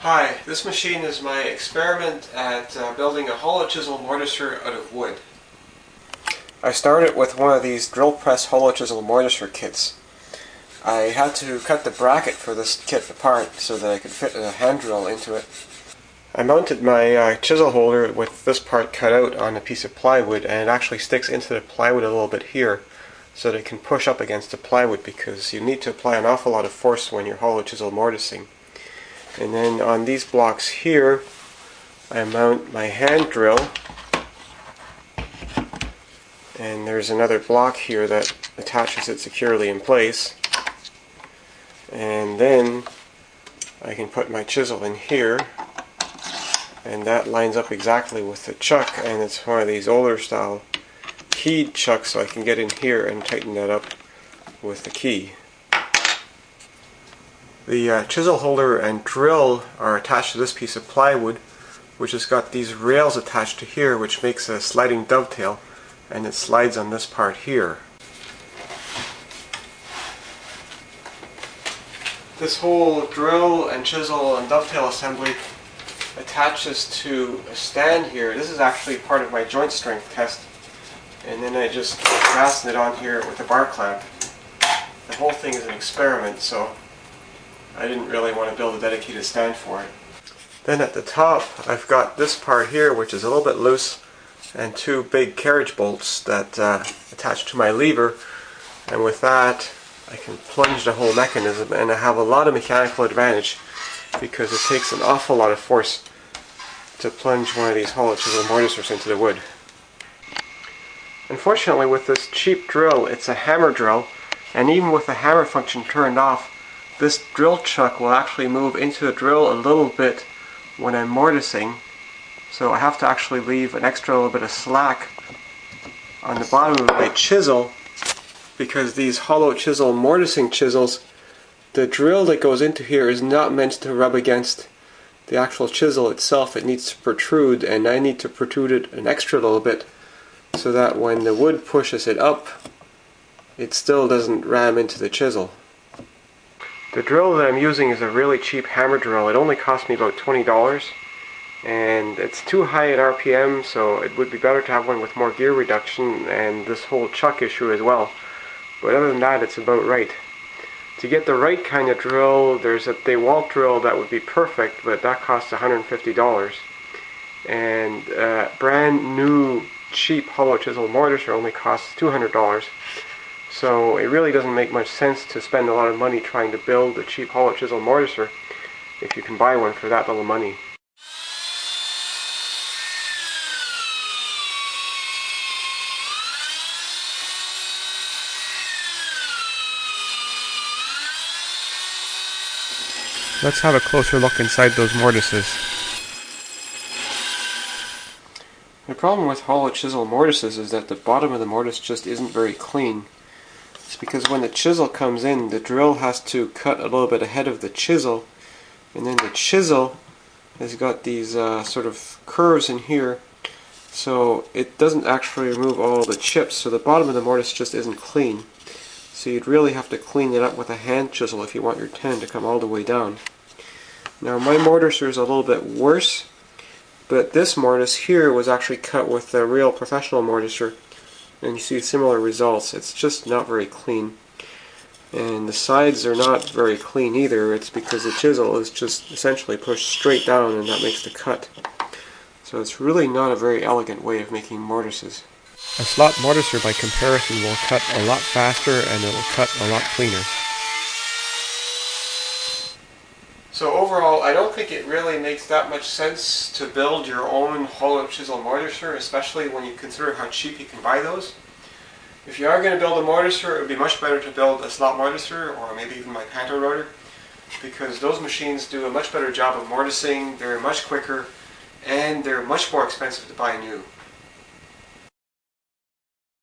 Hi, this machine is my experiment at building a hollow chisel mortiser out of wood. I started with one of these drill press hollow chisel mortiser kits. I had to cut the bracket for this kit apart so that I could fit a hand drill into it. I mounted my chisel holder with this part cut out on a piece of plywood, and it actually sticks into the plywood a little bit here so that it can push up against the plywood, because you need to apply an awful lot of force when you're hollow chisel mortising. And then on these blocks here, I mount my hand drill, and there's another block here that attaches it securely in place. And then I can put my chisel in here, and that lines up exactly with the chuck, and it's one of these older style keyed chucks, so I can get in here and tighten that up with the key. The chisel holder and drill are attached to this piece of plywood, which has got these rails attached to here, which makes a sliding dovetail, and it slides on this part here. This whole drill and chisel and dovetail assembly attaches to a stand here. This is actually part of my joint strength test, and then I just fasten it on here with a bar clamp. The whole thing is an experiment, so I didn't really want to build a dedicated stand for it. Then at the top I've got this part here, which is a little bit loose, and two big carriage bolts that attach to my lever, and with that I can plunge the whole mechanism, and I have a lot of mechanical advantage because it takes an awful lot of force to plunge one of these hollow chisel mortisers into the wood. Unfortunately, with this cheap drill, it's a hammer drill, and even with the hammer function turned off, this drill chuck will actually move into the drill a little bit when I'm mortising, so I have to actually leave an extra little bit of slack on the bottom of my chisel, because these hollow chisel mortising chisels, the drill that goes into here is not meant to rub against the actual chisel itself. It needs to protrude, and I need to protrude it an extra little bit so that when the wood pushes it up, it still doesn't ram into the chisel. The drill that I'm using is a really cheap hammer drill. It only cost me about $20, and it's too high in RPM, so it would be better to have one with more gear reduction and this whole chuck issue as well. But other than that, it's about right. To get the right kind of drill, there's a DeWalt drill that would be perfect, but that costs $150. And brand new cheap hollow chisel mortiser only costs $200. So it really doesn't make much sense to spend a lot of money trying to build a cheap hollow chisel mortiser if you can buy one for that little money. Let's have a closer look inside those mortises. The problem with hollow chisel mortises is that the bottom of the mortise just isn't very clean. It's because when the chisel comes in, the drill has to cut a little bit ahead of the chisel, and then the chisel has got these sort of curves in here, so it doesn't actually remove all the chips, so the bottom of the mortise just isn't clean. So you'd really have to clean it up with a hand chisel if you want your tenon to come all the way down. Now my mortiser is a little bit worse, but this mortise here was actually cut with a real professional mortiser, and you see similar results. It's just not very clean. And the sides are not very clean either. It's because the chisel is just essentially pushed straight down, and that makes the cut. So it's really not a very elegant way of making mortises. A slot mortiser by comparison will cut a lot faster, and it will cut a lot cleaner. So overall, I don't think it really makes that much sense to build your own hollow chisel mortiser, especially when you consider how cheap you can buy those. If you are going to build a mortiser, it would be much better to build a slot mortiser, or maybe even my panto rotor, because those machines do a much better job of mortising, they're much quicker, and they're much more expensive to buy new.